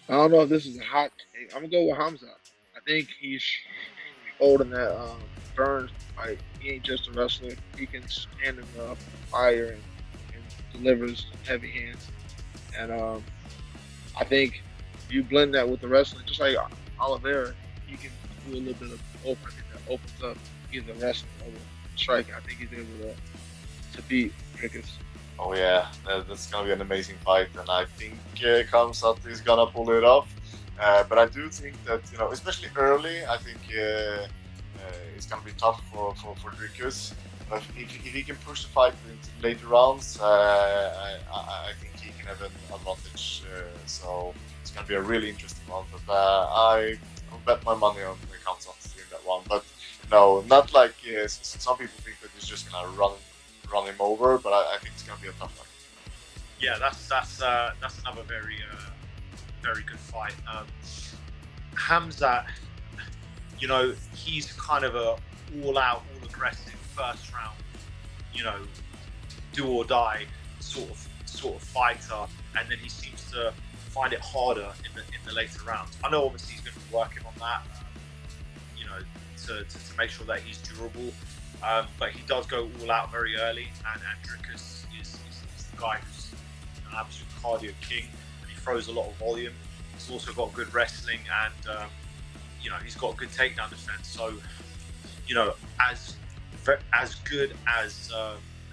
I don't know if this is a hot take. I'm gonna go with Khamzat. I think he's holding that Burns fight. He ain't just a wrestler. He can stand in the fire and delivers heavy hands. And I think you blend that with the wrestling, just like Oliveira, he can do a little bit of opening that opens up either wrestling or striking. I think he's able to beat Dricus. Oh yeah, that's gonna be an amazing fight, and I think Khamzat is gonna pull it off. But I do think that especially early, I think it's gonna be tough for Dricus. But if he can push the fight into later rounds, I think he can have an advantage. So it's gonna be a really interesting one. But I'll bet my money on Khamzat in that one. But no, not like some people think that he's just gonna run him over. But I think it's gonna be a tough fight. Yeah, that's another very good fight. Khamzat, he's kind of a all-out, all-aggressive first round, do or die sort of fighter, and then he seems to find it harder in the later rounds. I know obviously he's going to be working on that, to make sure that he's durable, but he does go all out very early, and Dricus is the guy who's an absolute cardio king, and he throws a lot of volume. He's also got good wrestling, and he's got good takedown defense. So, as good as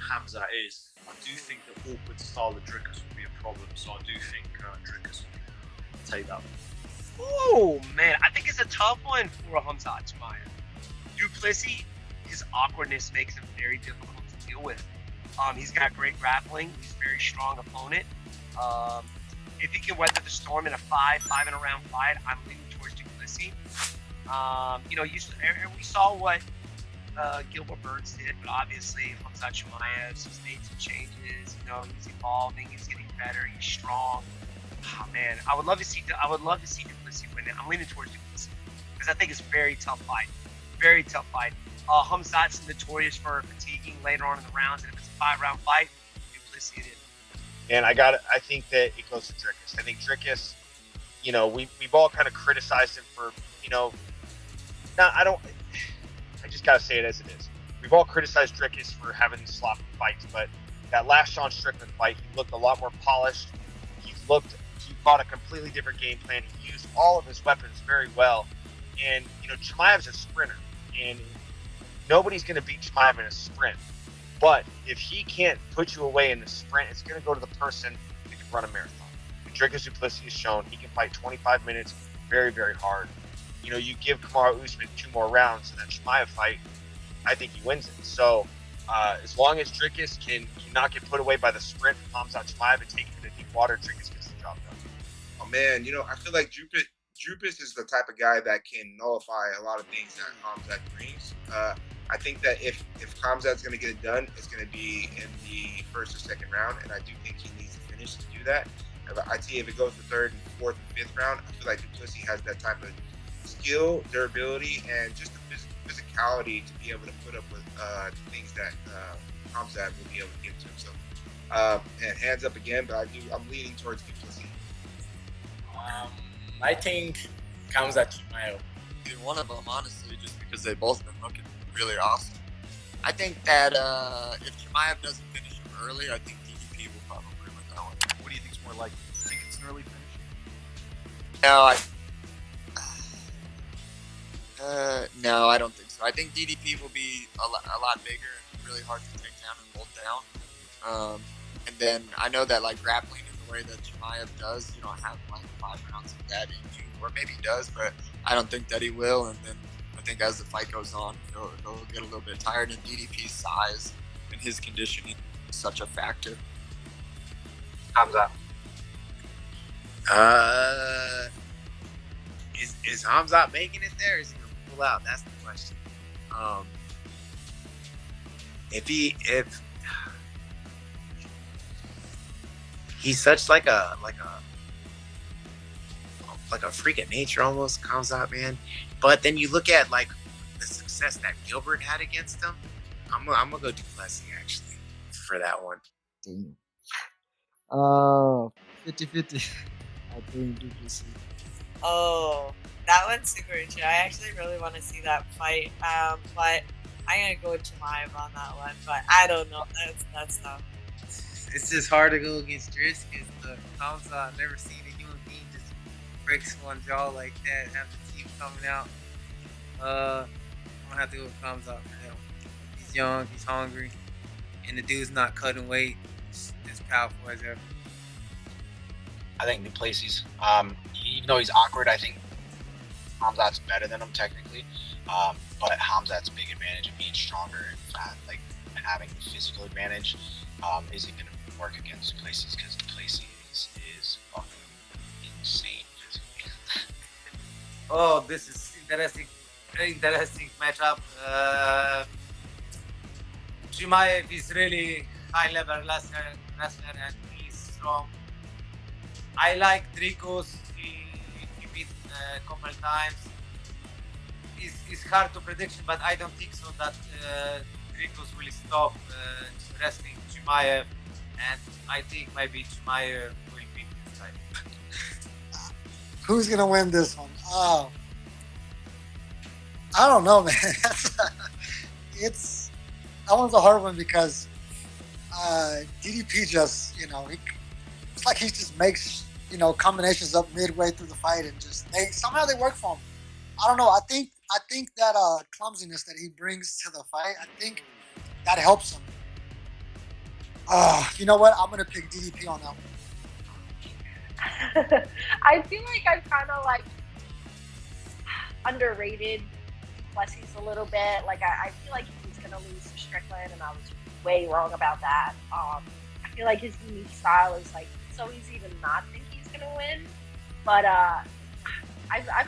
Khamzat is, I do think the awkward style of Dricus will be a problem. So I do think Dricus will take that. Oh man, I think it's a tough one for Khamzat Chimaev. Plessi, his awkwardness makes him very difficult to deal with. He's got great grappling. He's a very strong opponent. If he can weather the storm in a five and a round fight, I'm leaning towards Plessi. We saw what Gilbert Burns did, but obviously Khamzat Chimaev has made some changes. He's evolving. He's getting better. He's strong. Oh man, I would love to see Plessi win it. I'm leaning towards Plessi because I think it's a very tough fight. Very tough fight. Khamzat's notorious for fatiguing later on in the rounds, and if it's a 5-round fight, Plessi it is. And I think that it goes to Dricus. I think Dricus, we've all kind of criticized him for, I just got to say it as it is. We've all criticized Dricus for having these sloppy fights, but that last Sean Strickland fight, he looked a lot more polished. He fought a completely different game plan. He used all of his weapons very well. And, Chimaev's a sprinter, and nobody's going to beat Chimaev in a sprint. But if he can't put you away in the sprint, it's going to go to the person who can run a marathon. And Dricus Plessi has shown he can fight 25 minutes very, very hard. You give Kamaru Usman 2 more rounds in that Chimaev fight, I think he wins it. So as long as Dricus cannot get put away by the sprint from Khamzat Chimaev and take him into deep water, Dricus gets the job done. Oh man, I feel like Dricus is the type of guy that can nullify a lot of things that Khamzat brings. I think that if Khamzat's going to get it done, it's going to be in the first or second round, and I do think he needs to finish to do that. I'd say if it goes to third and fourth and fifth round, I feel like Plessi has that type of skill, durability, and just the physicality to be able to put up with things that Khamzat will be able to give to him. So, and hands up again, but I'm leaning towards Plessi. I think Khamzat Chimaev. Either one of them, honestly, just because they both been looking really awesome. I think that if Chimaev doesn't finish him early, I think DDP will probably win that one. What do you think's more likely? Do you think it's an early finish? No, I don't think so. I think DDP will be a lot bigger and really hard to take down and hold down. And then I know that grappling in the way that Chimaev does, you don't have 5 rounds of that in you, or maybe he does, but I don't think that he will. And then I think as the fight goes on, he'll get a little bit tired, and DDP's size and his conditioning is such a factor. Khamzat. Is Khamzat making it there? Or is he gonna pull out? That's the question. If he's such like a freak of nature almost, Khamzat, man. But then you look at the success that Gilbert had against him. I'm gonna go do Plessi actually for that one. Damn. 50-50. I think Dricus. Oh, that one's super interesting. I actually really want to see that fight. But I'm gonna go with Chimaev on that one. But I don't know. That's tough. It's just hard to go against Dricus because the Khamzat, I've never seen a human being just breaks one jaw like that, have the teeth coming out. I'm gonna have to go with Khamzat for him. He's young, he's hungry, and the dude's not cutting weight. He's as powerful as ever. I think Plessi's. Even though he's awkward, I think Khamzat's better than him technically. But Khamzat's big advantage of being stronger and fat, like having physical advantage, isn't going to work against Plessi because Plessi is fucking insane physically. Oh, this is interesting. Very interesting matchup. Chimaev is really high level wrestler and he's strong. I like Dricus. He beat a couple times. It's hard to prediction, but I don't think so that Dricus will stop wrestling Chimaev, and I think maybe Chimaev will beat this time. Who's gonna win this one? I don't know, man. It's that one's a hard one because DDP just, it's like he just makes, combinations up midway through the fight and just somehow they work for him. I don't know. I think that clumsiness that he brings to the fight, I think that helps him. You know what? I'm gonna pick DDP on that one. I feel like I've kind of underrated Plessi's a little bit. I feel like he's gonna lose to Strickland, and I was way wrong about that. I feel like his unique style is so easy to not think he's gonna win, but I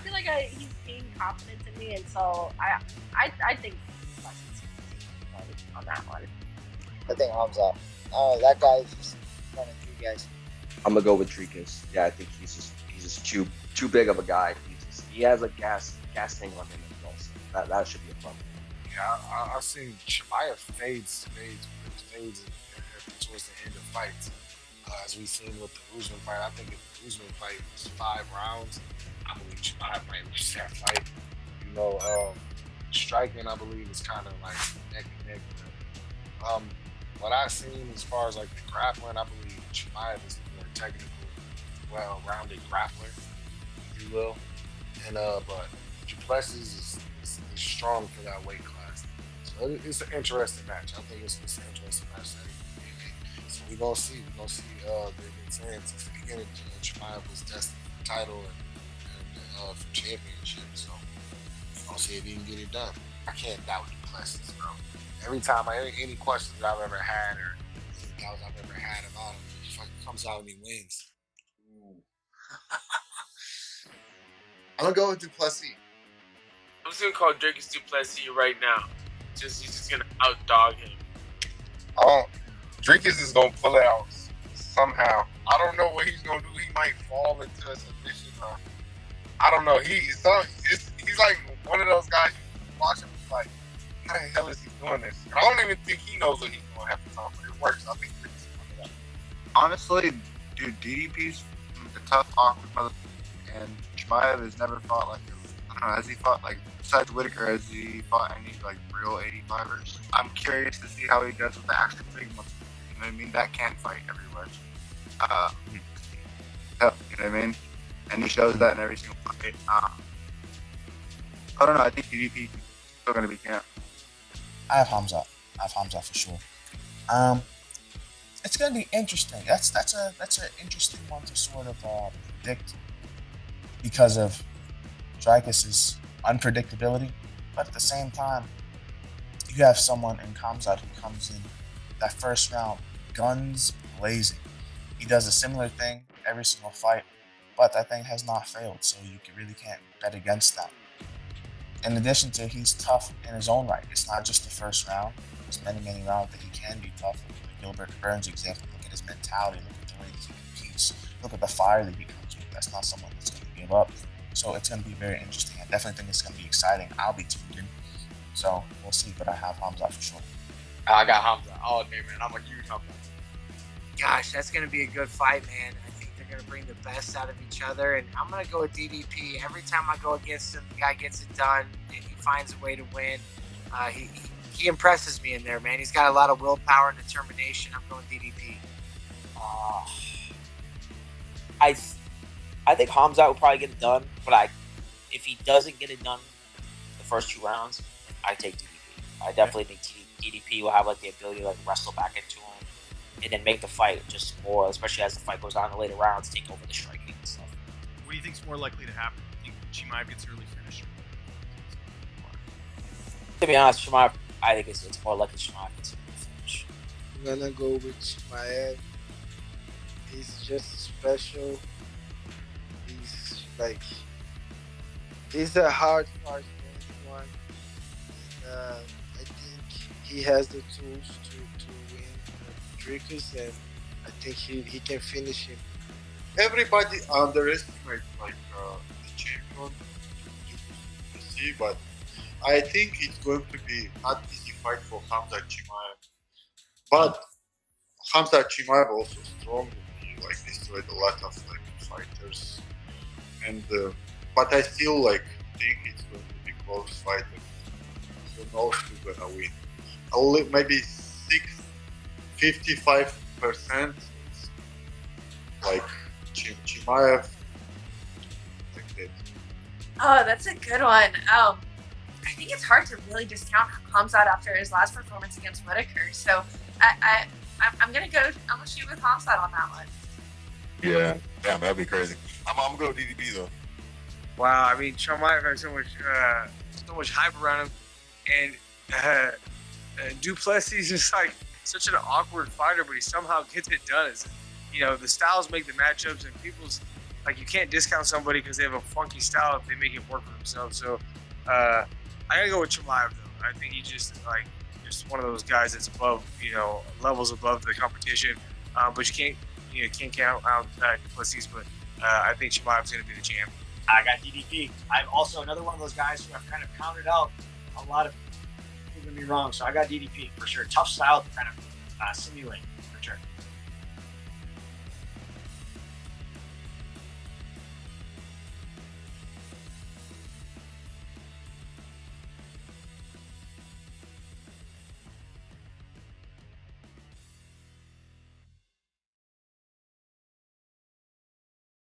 feel like he's gained confidence in me, and so I think Plessi's gonna win on that one. I think Khamzat. That guy's just running through guys. I'm gonna go with Dricus. Yeah, I think he's just too big of a guy. He has a gas tank on him as well. So that should be a fun. Yeah, I've seen Chimaev fades towards the end of fights. As we've seen with the Usman fight, I think if the Usman fight was 5 rounds, I believe Chimaev might lose that fight. Striking, I believe, is kind of like neck and neck. But, what I've seen as far as the grappling, I believe Chimaev is the more technical, well-rounded grappler, if you will. And but Plessi is strong for that weight class. So it's an interesting match. I think it's an interesting match. So we're gonna see. They've been saying since the beginning, Chimaev was destined for the title and for championship. So we're gonna see if he can get it done. I can't doubt the Plessis, bro. Every time any questions that I've ever had or any doubts I've ever had about him, he fucking comes out and he wins. I'm gonna go with Plessi. I'm just gonna call Dricus du Plessis right now. He's just gonna outdog him. Dricus is gonna pull it out somehow. I don't know what he's gonna do. He might fall into a submission. I don't know. He's like one of those guys you watch him like, how the hell is he doing this? And I don't even think he knows what he's doing half the time, but it works. I think Dricus is one of that. Honestly, dude, DDP's a tough, awkward motherfucker, and Chimaev has never fought I don't know, has he fought besides Whitaker, has he fought any real 85ers? I'm curious to see how he does with the actual big ones. You know what I mean? That can fight everywhere. You know what I mean? And he shows that in every single fight. I don't know. I think DDP is still going to be camp. I have Khamzat for sure. It's going to be interesting. That's an interesting one to sort of predict because of Dricus' unpredictability, but at the same time, you have someone in Khamzat who comes in that first round, guns blazing. He does a similar thing every single fight, but that thing has not failed, so you really can't bet against that. In addition to, he's tough in his own right. It's not just the first round. There's many rounds that he can be tough. The Gilbert Burns example, look at his mentality, look at the way that he competes, look at the fire that he comes with. That's not someone that's going to give up. So it's going to be very interesting. I definitely think it's going to be exciting. I'll be tuned in. So we'll see, but I have Khamzat for sure. I got Khamzat all day, man. I'm a huge Khamzat. Gosh, that's going to be a good fight, man. I think they're going to bring the best out of each other, and I'm going to go with DDP. Every time I go against him, the guy gets it done, and he finds a way to win. He impresses me in there, man. He's got a lot of willpower and determination. I'm going DDP. I think Khamzat will probably get it done, but if he doesn't get it done the first 2 rounds, I take DDP. I definitely think DDP will have like the ability to like wrestle back into him and then make the fight just more, especially as the fight goes on in the later rounds, take over the striking and stuff. What do you think's more likely to happen? Do you think Chimaev gets early finish? To be honest, Chimaev, I think it's more likely Chimaev gets early finish. I'm gonna go with Chimaev. He's just special. He's a hard fight for anyone. I think he has the tools to win Dricus, and I think he can finish him. Everybody underestimates the champion, Plessi, but I think it's going to be not easy fight for Khamzat Chimaev. But Khamzat Chimaev also strong. He destroyed a lot of fighters, and but I still think it's going to be close fight. Who knows who's gonna win? Maybe 55%. Chimaev. Like that. Oh, that's a good one. I think it's hard to really discount Khamzat after his last performance against Whitaker. So I'm gonna shoot with Khamzat on that one. Yeah, damn, that'd be crazy. I'm gonna go DDP though. Wow, I mean, Chimaev has so much hype around him, and Plessi is just such an awkward fighter, but he somehow gets it done. The styles make the matchups, and people's you can't discount somebody because they have a funky style if they make it work for themselves. So I gotta go with Chimaev though. I think he's just one of those guys that's above, levels above the competition. But you can't count out Plessi's, but I think Chimaev's gonna be the champ. I got DDP. I'm also another one of those guys who have kind of counted out a lot of proving me wrong. So I got DDP for sure. Tough style to kind of simulate for sure.